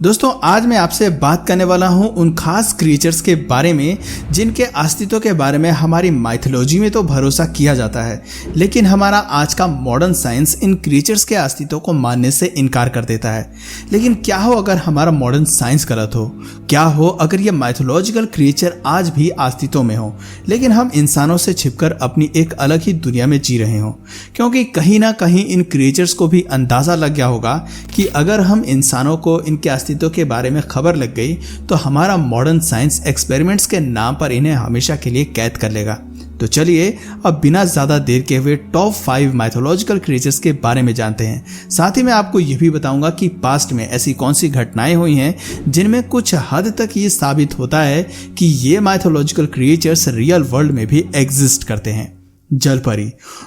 दोस्तों आज मैं आपसे बात करने वाला हूं उन खास क्रिएचर्स के बारे में जिनके अस्तित्व के बारे में हमारी माइथोलॉजी में तो भरोसा किया जाता है, लेकिन हमारा आज का मॉडर्न साइंस इन क्रिएचर्स के अस्तित्व को मानने से इनकार कर देता है। लेकिन क्या हो अगर हमारा मॉडर्न साइंस गलत हो? क्या हो अगर ये माइथोलॉजिकल क्रिएचर आज भी अस्तित्व में हो, लेकिन हम इंसानों से छिपकर अपनी एक अलग ही दुनिया में जी रहे हो? क्योंकि कहीं ना कहीं इन क्रिएचर्स को भी अंदाजा लग गया होगा कि अगर हम इंसानों को इनके अस्तित्व के बारे में खबर लग गई तो हमारा मॉडर्न साइंस एक्सपेरिमेंट्स के नाम पर इन्हें हमेशा के लिए कैद कर लेगा। तो चलिए अब बिना ज्यादा देर के हुए टॉप 5 माइथोलॉजिकल क्रिएचर्स के बारे में जानते हैं। साथ ही मैं आपको यह भी बताऊंगा कि पास्ट में ऐसी कौन सी घटनाएं हुई हैं जिनमें कुछ हद तक ये साबित होता है कि ये माइथोलॉजिकल क्रिएचर्स रियल वर्ल्ड में भी एग्जिस्ट करते हैं। जलपरी।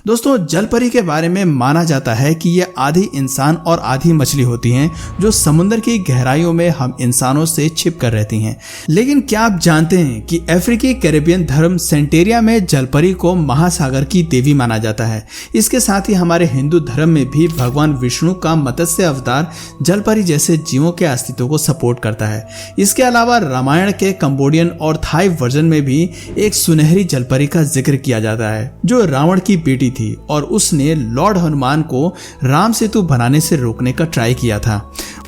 दोस्तों जलपरी के बारे में माना जाता है कि ये आधी इंसान और आधी मछली होती हैं जो समुद्र की गहराइयों में हम इंसानों से छिप कर रहती हैं। लेकिन क्या आप जानते हैं कि अफ्रीकी कैरेबियन धर्म सेंटेरिया में जलपरी को महासागर की देवी माना जाता है। इसके साथ ही हमारे हिंदू धर्म में भी भगवान विष्णु का मत्स्य अवतार जलपरी जैसे जीवों के अस्तित्व को सपोर्ट करता है। इसके अलावा रामायण के कंबोडियन और थाई वर्जन में भी एक सुनहरी जलपरी का जिक्र किया जाता है जो रावण की बेटी थी और उसने लॉर्ड हनुमान को राम सेतु बनाने से रोकने का ट्राई किया था।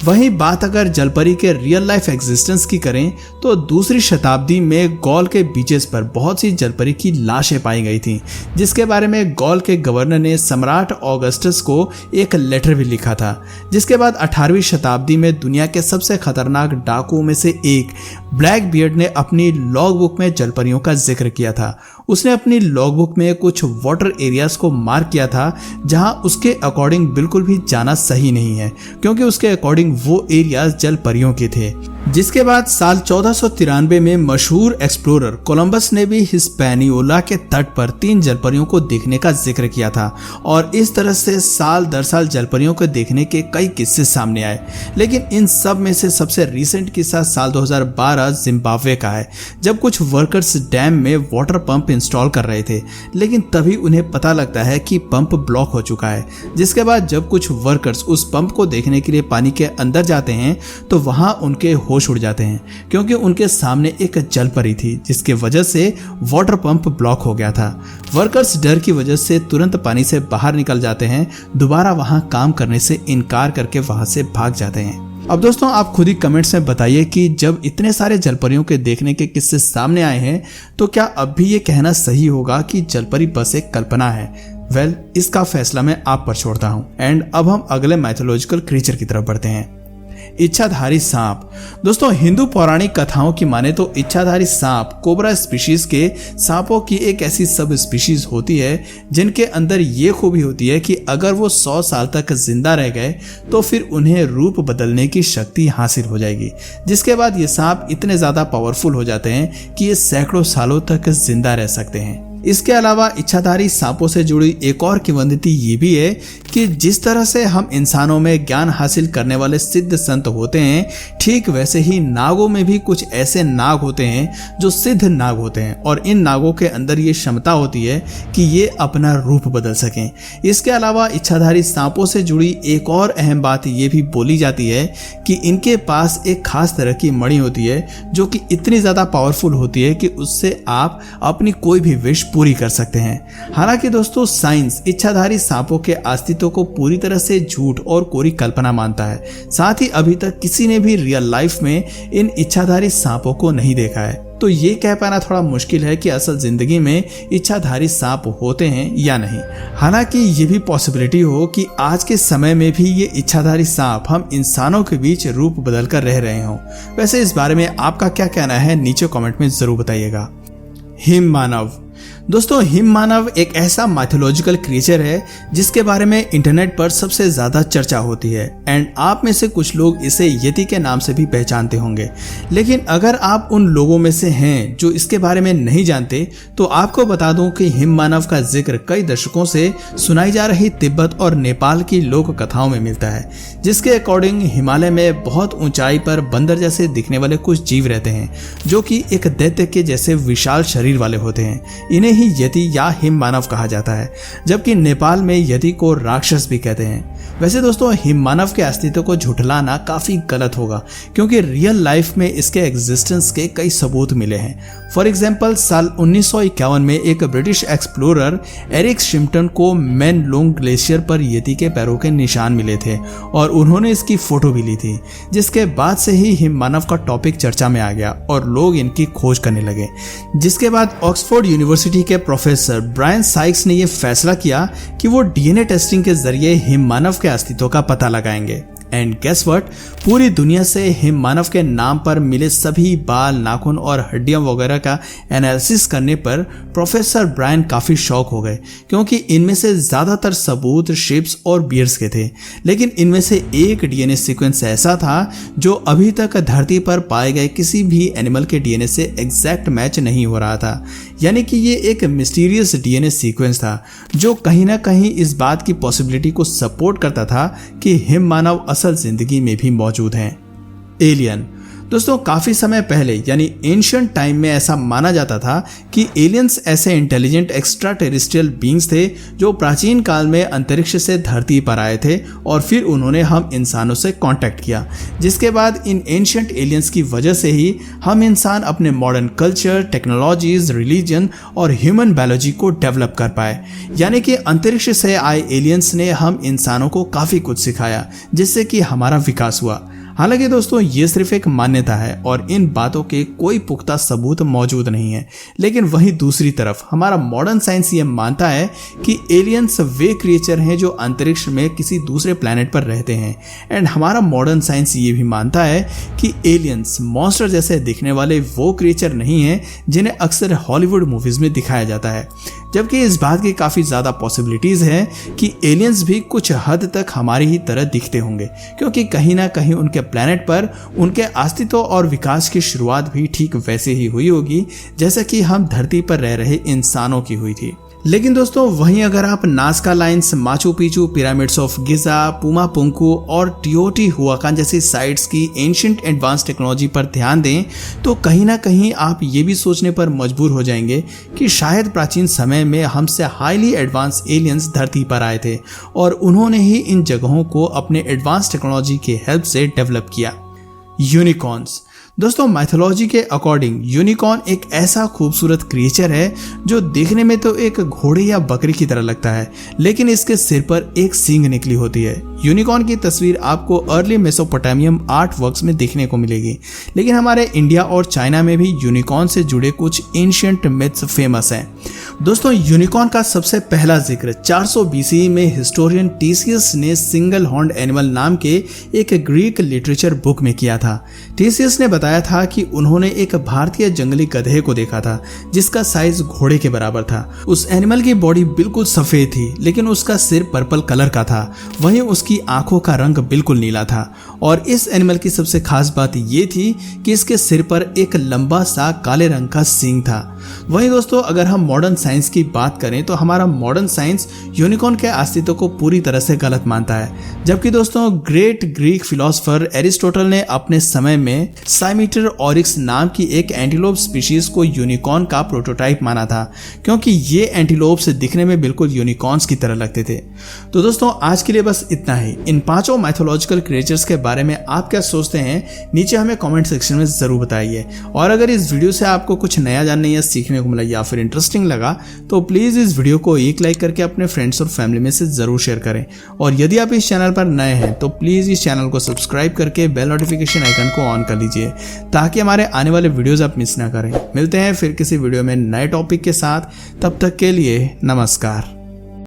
वहीं बात अगर जलपरी के रियल लाइफ एग्जिस्टेंस की करें तो दूसरी शताब्दी में गॉल के बीचेस पर बहुत सी जलपरी की लाशें पाई गई थी, जिसके बारे में गॉल के गवर्नर ने सम्राट ऑगस्टस को एक लेटर भी लिखा था। जिसके बाद 18वीं शताब्दी में दुनिया के सबसे खतरनाक डाकुओं में से एक ब्लैक बियर्ड ने अपनी लॉग बुक में जलपरियों का जिक्र किया था। उसने अपनी लॉग बुक में कुछ वाटर एरियाज को मार्क किया था जहां उसके अकॉर्डिंग बिल्कुल भी जाना सही नहीं है, क्योंकि उसके अकॉर्डिंग वो एरियाज जल परियों के थे। जिसके बाद साल 1493 में मशहूर एक्सप्लोरर कोलंबस ने भी हिस्पैनियोला के तट पर 3 जलपरियों को देखने का जिक्र किया था और इस तरह से साल दर साल जलपरियों को देखने के कई किस्से सामने आए। लेकिन इन सब में से सबसे रीसेंट किस्सा साल 2012 जिम्बाब्वे का है, जब कुछ वर्कर्स डैम में वाटर पंप इंस्टॉल कर रहे थे, लेकिन तभी उन्हें पता लगता है कि पंप ब्लॉक हो चुका है। जिसके बाद जब कुछ वर्कर्स उस पंप को देखने के लिए पानी के अंदर जाते हैं तो वहां उनके होश उड़ जाते हैं, क्योंकि उनके सामने एक जलपरी थी जिसके वजह से वाटर पंप ब्लॉक हो गया था। वर्कर्स डर की वजह से तुरंत पानी से बाहर निकल जाते हैं, दोबारा वहां काम करने से इनकार करके वहां से भाग जाते हैं। अब दोस्तों आप खुद ही कमेंट्स में बताइए कि जब इतने सारे जलपरियों के देखने के किस्से सामने आए हैं तो क्या अब भी ये कहना सही होगा कि जलपरी बस एक कल्पना है? वेल, इसका फैसला मैं आप पर छोड़ता हूं। एंड अब हम अगले माइथोलॉजिकल क्रीचर की तरफ बढ़ते हैं। इच्छाधारी सांप। दोस्तों हिंदू पौराणिक कथाओं की माने तो इच्छाधारी सांप कोबरा स्पीशीज के सांपों की एक ऐसी सब स्पीशीज होती है जिनके अंदर ये खूबी होती है कि अगर वो 100 साल तक जिंदा रह गए तो फिर उन्हें रूप बदलने की शक्ति हासिल हो जाएगी। जिसके बाद ये सांप इतने ज्यादा पावरफुल हो जाते हैं कि ये सैकड़ों सालों तक जिंदा रह सकते हैं। इसके अलावा इच्छाधारी सांपों से जुड़ी एक और किंवदंती ये भी है कि जिस तरह से हम इंसानों में ज्ञान हासिल करने वाले सिद्ध संत होते हैं, ठीक वैसे ही नागों में भी कुछ ऐसे नाग होते हैं जो सिद्ध नाग होते हैं और इन नागों के अंदर ये क्षमता होती है कि ये अपना रूप बदल सकें। इसके अलावा इच्छाधारी सांपों से जुड़ी एक और अहम बात ये भी बोली जाती है कि इनके पास एक खास तरह की मणि होती है जो कि इतनी ज्यादा पावरफुल होती है कि उससे आप अपनी कोई भी विश पूरी कर सकते हैं। हालांकि दोस्तों साइंस इच्छाधारी सांपों के अस्तित्व को पूरी तरह से झूठ और कोरी कल्पना मानता है। साथ ही अभी तक किसी ने भी रियल लाइफ में इन इच्छाधारी सांपों को नहीं देखा है, तो ये कह पाना थोड़ा मुश्किल है कि असल जिंदगी में इच्छाधारी सांप होते हैं या नहीं। हालांकि ये भी पॉसिबिलिटी हो कि आज के समय में भी ये इच्छाधारी सांप हम इंसानों के बीच रूप बदल कर रह रहे हों। वैसे इस बारे में आपका क्या कहना है नीचे कमेंट में जरूर बताइएगा। हिम मानव। दोस्तों हिम मानव एक ऐसा माइथोलॉजिकल क्रिएचर है जिसके बारे में इंटरनेट पर सबसे ज्यादा चर्चा होती है एंड आप में से कुछ लोग इसे यति के नाम से भी पहचानते होंगे। लेकिन अगर आप उन लोगों में से हैं जो इसके बारे में नहीं जानते तो आपको बता दूं कि हिम मानव का जिक्र कई दशकों से सुनाई जा रही तिब्बत और नेपाल की लोक कथाओं में मिलता है, जिसके अकॉर्डिंग हिमालय में बहुत ऊंचाई पर बंदर जैसे दिखने वाले कुछ जीव रहते हैं जो कि एक दैत्य के जैसे विशाल शरीर वाले होते हैं। इन्हें ही यति या हिम मानव कहा जाता है, जबकि नेपाल में यति को राक्षस भी कहते हैं। वैसे दोस्तों हिममानव के अस्तित्व को झुठलाना काफ़ी गलत होगा, क्योंकि रियल लाइफ में इसके एग्जिस्टेंस के कई सबूत मिले हैं। फॉर एग्जाम्पल साल 1951 में एक ब्रिटिश एक्सप्लोरर एरिक शिम्पटन को मैन लोंग ग्लेशियर पर येती के पैरों के निशान मिले थे और उन्होंने इसकी फोटो भी ली थी, जिसके बाद से ही हिममानव का टॉपिक चर्चा में आ गया और लोग इनकी खोज करने लगे। जिसके बाद ऑक्सफोर्ड यूनिवर्सिटी के प्रोफेसर ब्रायन साइक्स ने यह फैसला किया कि वो डीएनए टेस्टिंग के जरिए हिममानव के अस्तित्व का पता लगाएंगे। एंड गेस व्हाट, पूरी दुनिया से हिममानव के नाम पर मिले सभी बाल, नाखून और हड्डियां वगैरह का एनालिसिस करने पर प्रोफेसर ब्रायन काफ़ी शॉक हो गए, क्योंकि इनमें से ज़्यादातर सबूत शिप्स और बियर्स के थे। लेकिन इनमें से एक डीएनए सीक्वेंस ऐसा था जो अभी तक धरती पर पाए गए किसी भी एनिमल के डीएनए से एग्जैक्ट मैच नहीं हो रहा था। यानी कि ये एक मिस्टीरियस डीएनए सीक्वेंस था जो कहीं ना कहीं इस बात की पॉसिबिलिटी को सपोर्ट करता था कि हिममानव असल जिंदगी में भी मौजूद हैं। एलियन दोस्तों, काफी समय पहले यानी एंशिएंट टाइम में ऐसा माना जाता था कि एलियंस ऐसे इंटेलिजेंट एक्स्ट्रा टेरेस्ट्रियल बींग्स थे जो प्राचीन काल में अंतरिक्ष से धरती पर आए थे और फिर उन्होंने हम इंसानों से कांटेक्ट किया, जिसके बाद इन एंशिएंट एलियंस की वजह से ही हम इंसान अपने मॉडर्न कल्चर, टेक्नोलॉजीज, रिलीजन और ह्यूमन बायोलॉजी को डेवलप कर पाए। यानी कि अंतरिक्ष से आए एलियंस ने हम इंसानों को काफी कुछ सिखाया, जिससे कि हमारा विकास हुआ। हालांकि दोस्तों ये सिर्फ एक मान्यता है और इन बातों के कोई पुख्ता सबूत मौजूद नहीं है। लेकिन वहीं दूसरी तरफ हमारा मॉडर्न साइंस ये मानता है कि एलियंस वे क्रिएचर हैं जो अंतरिक्ष में किसी दूसरे प्लैनेट पर रहते हैं। एंड हमारा मॉडर्न साइंस ये भी मानता है कि एलियंस मॉन्स्टर जैसे दिखने वाले वो क्रिएचर नहीं हैं जिन्हें अक्सर हॉलीवुड मूवीज में दिखाया जाता है, जबकि इस बात की काफ़ी ज़्यादा पॉसिबिलिटीज़ हैं कि एलियंस भी कुछ हद तक हमारी ही तरह दिखते होंगे, क्योंकि कहीं ना कहीं उनके प्लैनेट पर उनके अस्तित्व और विकास की शुरुआत भी ठीक वैसे ही हुई होगी जैसे कि हम धरती पर रह रहे इंसानों की हुई थी। लेकिन दोस्तों वहीं अगर आप Nazca lines, Machu Picchu, pyramids of Giza, Puma Punku और टियोटिहुआकान जैसी साइट्स की एंशिएंट एडवांस टेक्नोलॉजी पर ध्यान दें तो कहीं ना कहीं आप ये भी सोचने पर मजबूर हो जाएंगे कि शायद प्राचीन समय में हमसे हाईली एडवांस एलियंस धरती पर आए थे और उन्होंने ही इन जगहों को अपने एडवांस टेक्नोलॉजी के हेल्प से डेवलप किया। यूनिकॉर्न्स दोस्तों, माइथोलॉजी के अकॉर्डिंग यूनिकॉर्न एक ऐसा खूबसूरत क्रिएचर है जो देखने में तो एक घोड़े या बकरी की तरह लगता है, लेकिन इसके सिर पर एक सींग निकली होती है। यूनिकॉर्न की तस्वीर आपको अर्ली मेसोपोटामियम आर्ट वर्क्स में देखने को मिलेगी, लेकिन हमारे इंडिया और चाइना में भी यूनिकॉर्न से जुड़े कुछ एंशिएंट मिथ्स फेमस हैं। दोस्तों यूनिकॉर्न का सबसे पहला जिक्र 400 BC में हिस्टोरियन टीसियस ने सिंगल हॉर्न्ड एनिमल नाम के एक ग्रीक लिटरेचर बुक में किया था। टीसियस ने बताया था कि उन्होंने एक भारतीय जंगली गधे को देखा था जिसका साइज घोड़े के बराबर था। उस एनिमल की बॉडी बिल्कुल सफेद थी, लेकिन उसका सिर पर्पल कलर का था, वहीं उसकी आंखों का रंग बिल्कुल नीला था। और इस एनिमल की सबसे खास बात ये थी कि इसके सिर पर एक लंबा सा काले रंग का सींग था। वहीं दोस्तों अगर हम मॉडर्न साइंस की बात करें तो हमारा मॉडर्न साइंस यूनिकॉर्न के अस्तित्व को पूरी तरह से गलत मानता है, जबकि दोस्तों ग्रेट ग्रीक फिलोसोफर एरिस्टोटल ने अपने समय में साइमीटर ऑरिक्स नाम की एक एंटीलोप स्पीशीज को यूनिकॉर्न का प्रोटोटाइप माना था, क्योंकि ये एंटीलोप्स दिखने में बिल्कुल यूनिकॉर्न्स की तरह लगते थे। तो दोस्तों आज के लिए बस इतना ही। इन 5 माइथोलॉजिकल क्रिएचर्स के बारे में आप क्या सोचते हैं नीचे हमें कमेंट सेक्शन में जरूर बताइए। और अगर इस वीडियो से आपको कुछ नया जानने या सीखने को मिला या फिर इंटरेस्टिंग लगा तो प्लीज इस वीडियो को एक लाइक करके अपने फ्रेंड्स और फैमिली में से जरूर शेयर करें। और यदि आप इस चैनल पर नए हैं तो प्लीज इस चैनल को सब्सक्राइब करके बेल नोटिफिकेशन आइकन को ऑन कर लीजिए ताकि हमारे आने वाले वीडियोस आप मिस ना करें। मिलते हैं फिर किसी वीडियो में नए टॉपिक के साथ, तब तक के लिए नमस्कार।